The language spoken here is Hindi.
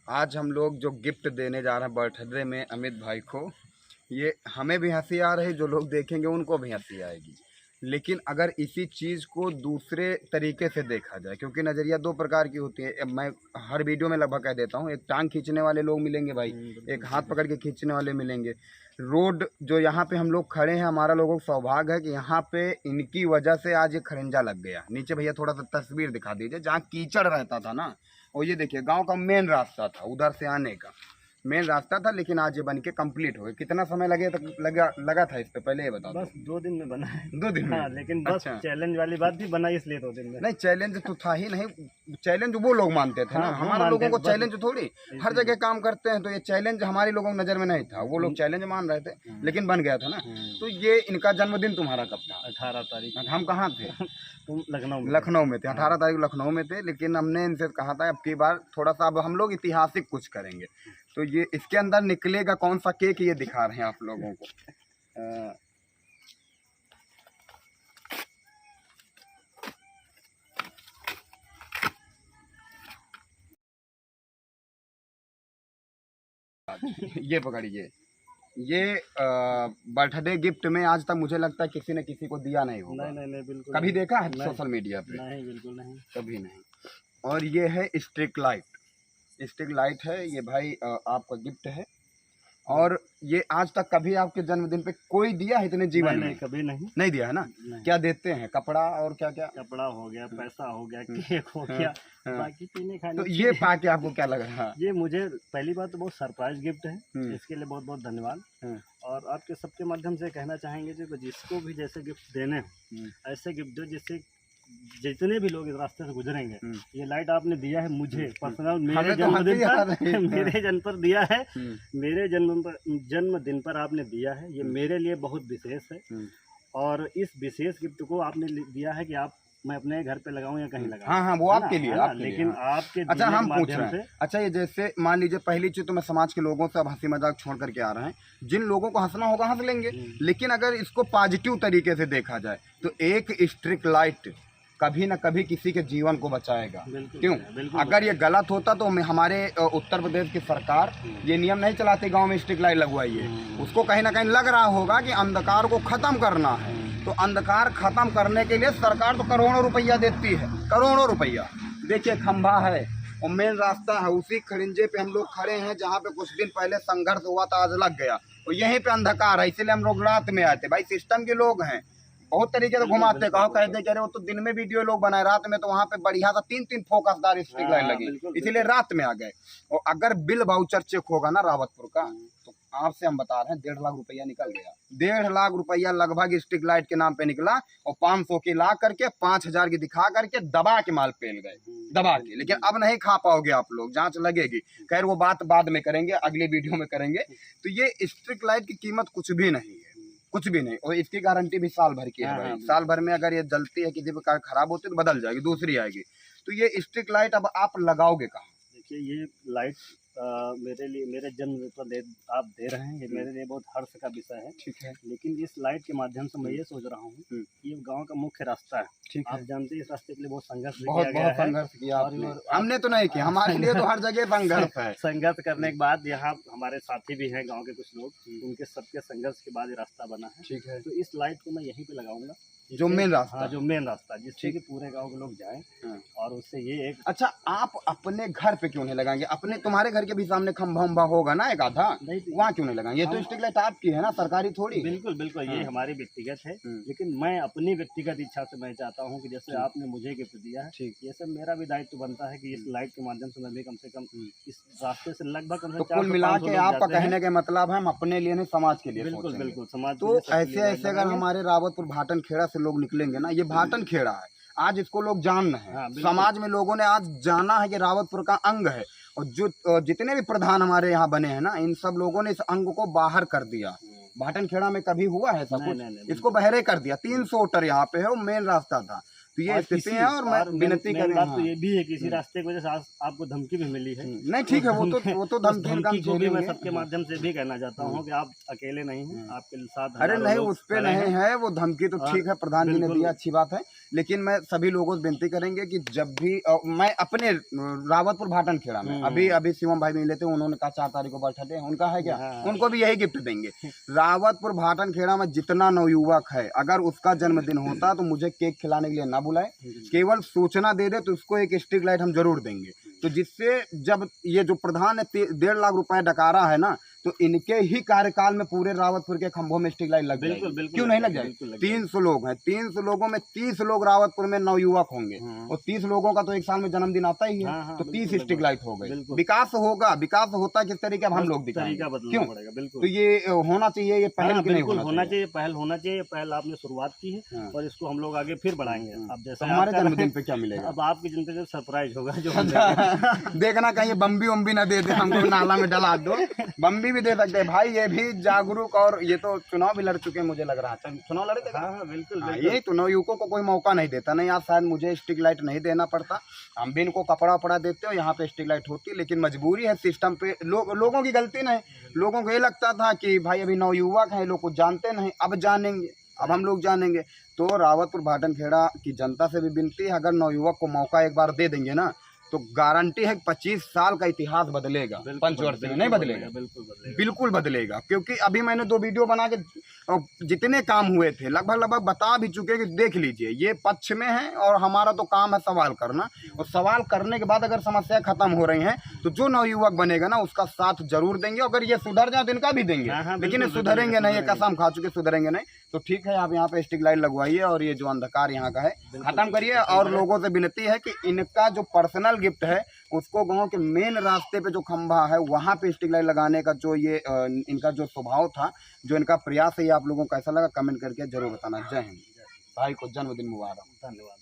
आज हम लोग जो गिफ्ट देने जा रहे हैं बर्थडे में अमित भाई को, ये हमें भी हंसी आ रही, जो लोग देखेंगे उनको भी हंसी आएगी। लेकिन अगर इसी चीज़ को दूसरे तरीके से देखा जाए, क्योंकि नज़रिया दो प्रकार की होती है। अब मैं हर वीडियो में लगभग कह देता हूँ, एक टांग खींचने वाले लोग मिलेंगे भाई, एक हाथ पकड़ के खींचने वाले मिलेंगे। रोड जो यहाँ पे हम लोग खड़े हैं, हमारा लोगों का सौभाग्य है कि यहाँ पे इनकी वजह से आज ये खरिंजा लग गया। नीचे भैया थोड़ा सा तस्वीर दिखा दीजिए, जहाँ कीचड़ रहता था ना, और ये देखिए गांव का मेन रास्ता था, उधर से आने का मेन रास्ता था, लेकिन आज ये बन के कंप्लीट हो गया। कितना समय लगा था इस पे, पहले ये बता दो। बस 2 दिन में बना है। 2 दिन में? हाँ, लेकिन बस अच्छा। चैलेंज वाली बात भी बना इसलिए 2 दिन में। नहीं, चैलेंज तो था ही नहीं, चैलेंज वो लोग मानते थे ना, हाँ, हमारा लोगों को बस चैलेंज थोड़ी, हर जगह काम करते हैं, तो ये चैलेंज हमारे लोगों की नज़र में नहीं था, वो लोग चैलेंज मान रहे थे, लेकिन बन गया था ना। तो ये इनका जन्मदिन तुम्हारा कब था? 18 तारीख। हम कहाँ थे? तुम लखनऊ में। लखनऊ में थे, 18 तारीख लखनऊ में थे। लेकिन हमने इनसे कहा था अब की बार थोड़ा सा अब हम लोग ऐतिहासिक कुछ करेंगे, तो ये इसके अंदर निकलेगा कौन सा केक, ये दिखा रहे हैं आप लोगों को। ये पकड़िए, ये बर्थडे गिफ्ट में आज तक मुझे लगता है किसी ने किसी को दिया नहीं होगा। नहीं बिल्कुल कभी नहीं। देखा है नहीं, सोशल मीडिया पे? नहीं बिल्कुल नहीं। कभी नहीं। और ये है स्ट्रिक लाइट है ये भाई, आपका गिफ्ट है। और ये आज तक कभी आपके जन्मदिन पे कोई दिया है इतने जीवन में? नहीं, कभी नहीं दिया है ना। नहीं। क्या देते हैं? कपड़ा और क्या क्या? कपड़ा हो गया, पैसा हो गया, केक हो गया, बाकी पीने खाने। तो ये पाके आपको क्या लग रहा है? ये मुझे पहली बात तो बहुत सरप्राइज गिफ्ट है, इसके लिए बहुत बहुत धन्यवाद। और आपके सबके माध्यम से कहना चाहेंगे जो जिसको भी जैसे गिफ्ट देने हैं, ऐसे गिफ्ट दो जिससे जितने भी लोग इस रास्ते से गुजरेंगे। ये लाइट आपने दिया है मुझे पर्सनल, मेरे जन्मदिन पर मेरे जन्म पर दिया है, मेरे जन्मदिन पर आपने दिया है। ये मेरे लिए बहुत विशेष है, और इस विशेष गिफ्ट को आपने दिया है कि आप मैं अपने घर पे लगाऊं या कहीं लगाऊं। हाँ, वो आपके लिए, लेकिन आपके अच्छा हम पूछ माध्यम रहे हैं, अच्छा ये जैसे मान लीजिए, पहली चीज तो मैं समाज के लोगों से अब हंसी मजाक छोड़ करके आ रहे हैं, जिन लोगों को हंसना होगा हंस लेंगे, लेकिन अगर इसको पॉजिटिव तरीके से देखा जाए तो एक स्ट्रीट लाइट कभी ना कभी किसी के जीवन को बचाएगा। क्यों? अगर ये गलत होता तो हमारे उत्तर प्रदेश की सरकार ये नियम नहीं चलाती गांव में स्ट्रीट लाइट लगवाई है। उसको कहीं ना कहीं लग रहा होगा कि अंधकार को खत्म करना है, तो अंधकार खत्म करने के लिए सरकार तो करोड़ों रुपया देती है, करोड़ों रुपया। देखिए खंभा है और मेन रास्ता है, उसी खरिंजे पे हम लोग खड़े हैं जहाँ पे कुछ दिन पहले संघर्ष हुआ था, आज लग गया। और यहीं पे अंधकार है, इसीलिए हम लोग रात में आए थे। भाई सिस्टम के लोग हैं, बहुत तरीके से घुमाते, कहो कहते कह रहे हो तो दिन में वीडियो लोग बनाए, रात में तो वहाँ पे बढ़िया सा 3-3 फोकसदार स्ट्रीट लाइट लगी, इसीलिए रात में आ गए। और अगर बिल वाउचर चेक होगा ना रावतपुर का, तो आपसे हम बता रहे हैं 1.5 लाख रुपया निकल गया। 1.5 लाख रुपया लगभग स्ट्रीट लाइट के नाम पे निकला, और 500 की ला करके 5000 की दिखा करके दबा के माल पेल गए, दबा के। लेकिन अब नहीं खा पाओगे आप लोग, जांच लगेगी। खैर वो बात बाद में करेंगे, अगली वीडियो में करेंगे। तो ये स्ट्रीट लाइट की कीमत कुछ भी नहीं है, कुछ भी नहीं, और इसकी गारंटी भी साल भर की है भाई। साल भर में अगर ये जलती है, किसी प्रकार खराब होती है तो बदल जाएगी, दूसरी आएगी। तो ये स्ट्रीट लाइट अब आप लगाओगे कहाँ? देखिए ये लाइट मेरे लिए, मेरे जन्म पर आप दे रहे हैं, ये मेरे लिए बहुत हर्ष का विषय है। ठीक है। लेकिन इस लाइट के माध्यम से मैं ये सोच रहा हूँ कि ये गांव का मुख्य रास्ता है। ठीक आप जानते हैं इस रास्ते के लिए बहुत संघर्ष बहुत संघर्ष किया आपने। हमने तो नहीं किया, हमारे लिए तो हर जगह संघर्ष है। संघर्ष करने के बाद यहाँ हमारे साथी भी हैं गांव के कुछ लोग, उनके सबके संघर्ष के बाद ये रास्ता बना है। ठीक है। तो इस लाइट को मैं यहीं पे लगाऊंगा, जो मेन रास्ता। हाँ, जो मेन रास्ता, जिससे कि पूरे गांव के लोग जाएं, और उससे ये एक। अच्छा आप अपने घर पे क्यों नहीं लगाएंगे? अपने तुम्हारे घर के भी सामने खंभा उम्भा होगा ना एक आधा, वहाँ क्यों नहीं लगाएंगे? ये तो स्ट्रीट लाइट आपकी है ना, सरकारी थोड़ी। बिल्कुल बिल्कुल, ये हमारी व्यक्तिगत है। लेकिन मैं अपनी व्यक्तिगत इच्छा से मैं चाहता हूँ कि जैसे आपने मुझे गिफ्ट दिया है, ये सब मेरा भी दायित्व बनता है कि इस लाइट के माध्यम से मैं भी कम से कम इस रास्ते से लगभग कम से कम। कुल मिला के आपका कहने का मतलब है हम अपने लिए नहीं, समाज के लिए। बिल्कुल बिल्कुल, समाज। तो ऐसे अगर हमारे रावतपुर भाटन खेड़ा से लोग निकलेंगे ना, ये भाटन खेड़ा है, आज इसको लोग जान रहे हैं, समाज में लोगों ने आज जाना है कि रावतपुर का अंग है। और जो जितने भी प्रधान हमारे यहाँ बने हैं ना, इन सब लोगों ने इस अंग को बाहर कर दिया। भाटन खेड़ा में कभी हुआ है सब कुछ? इसको बहरे कर दिया। 300 मीटर यहाँ पे है, वो मेन रास्ता था। तो ये और स्थिति किसी- है और मैं विनती मेन कर बात रहा तो हूँ। ये भी है कि इसी रास्ते की वजह से आपको धमकी भी मिली है। नहीं ठीक है, वो तो उस धमकी का धमकी को भी मैं झेलेंगे। सबके माध्यम से भी कहना चाहता हूँ कि आप अकेले नहीं हैं, आपके साथ अरे हजारों नहीं, लोग उस पे खड़े नहीं हैं। है वो धमकी तो और ठीक है, प्रधान जी ने बिल्कुल। दिया, अच्छी बात है। लेकिन मैं सभी लोगों से विनती करेंगे कि जब भी मैं अपने रावतपुर भाटन खेड़ा में अभी शिवम भाई मिले थे, उन्होंने कहा 4 तारीख को बर्थडे है उनका है क्या, हाँ। उनको भी यही गिफ्ट देंगे। रावतपुर भाटन खेड़ा में जितना नवयुवक है, अगर उसका जन्मदिन होता तो मुझे केक खिलाने के लिए ना बुलाए, केवल सूचना दे दे तो उसको एक स्ट्रीट लाइट हम जरूर देंगे। तो जिससे जब ये जो प्रधान है 1.5 लाख रुपए डकारा है ना, तो इनके ही कार्यकाल में पूरे रावतपुर के खंभों में स्ट्रीट लाइट लग जाएगी। बिल्कुल, बिल्कुल क्यों नहीं लग जाएगी? बिल्कुल लग 300 लोग हैं, 300 लोगों में 30 लोग रावतपुर में नवयुवक होंगे, और 30 लोगों का तो एक साल में जन्मदिन आता ही है। हाँ, तो 30 बिल्कुल स्ट्रीट लाइट हो गई। बिल्कुल। विकास होगा, विकास होता किस तरीके अब हम लोग दिखाएंगे। तरीका बदलना क्यों? पड़ेगा, बिल्कुल। तो ये होना चाहिए, ये पहल हाँ, की नहीं बिल्कुल होना होना चाहिए। चाहिए, पहल होना चाहिए। पहल आपने शुरुआत की है हाँ। और इसको हम लोग आगे फिर बढ़ाएंगे। अब तो जैसे हमारे आपका जन्मदिन पे क्या मिलेगा? अब आपकी जन्मदिन सरप्राइज होगा जो हम देंगे। देखना कहीं बम्बी वम्बी ना दे दे हमको, नाला में डला दो। बम्बी भी दे सकते हैं भाई, ये भी जागरूक, और ये तो चुनाव भी लड़ चुके हैं मुझे लग रहा है। चुनाव लड़े थे? हाँ, बिल्कुल हाँ, बिल्कुल। ये तो नवयुवकों को कोई मौका नहीं देता। नहीं, आज शायद मुझे स्ट्रीट लाइट नहीं देना पड़ता, हम भी इनको कपड़ा वपड़ा देते हो, यहाँ पे स्ट्रीट लाइट होती, लेकिन मजबूरी है सिस्टम पे। लोगों की गलती नहीं, लोगों को ये लगता था कि भाई अभी नवयुवक हैं, लोग कुछ जानते नहीं, अब जानेंगे, अब हम लोग जानेंगे। तो रावतपुर भाटन खेड़ा की जनता से भी विनती है, अगर नवयुवक को मौका एक बार दे देंगे ना, तो गारंटी है 25 साल का इतिहास बदलेगा। पंचवर्ष में नहीं बदलेगा, बिल्कुल बदलेगा। बिल्कुल बदलेगा। क्योंकि अभी मैंने 2 वीडियो बना के जितने काम हुए थे लगभग बता भी चुके कि देख लीजिए, ये पक्ष में है और हमारा तो काम है सवाल करना, और सवाल करने के बाद अगर समस्या खत्म हो रही हैं तो जो नवयुवक बनेगा ना उसका साथ जरूर देंगे। अगर ये सुधर जाए तो इनका भी देंगे। हाँ, लेकिन ये बिल्कुल, सुधरेंगे नहीं, ये सुधरेंगे। कसम खा चुके, सुधरेंगे नहीं। तो ठीक है, आप यहाँ पे स्ट्रीट लाइट लगवाइए और ये जो अंधकार यहाँ का है खत्म करिए। और लोगों से विनती है कि इनका जो पर्सनल गिफ्ट है उसको गांव के मेन रास्ते पे जो खंभा है वहाँ पे स्ट्रीट लाइट लगाने का जो ये इनका जो स्वभाव था, जो इनका प्रयास है, ये आप लोगों को कैसा लगा कमेंट करके जरूर बताना। जय हिंद, भाई को जन्मदिन मुबारक। धन्यवाद।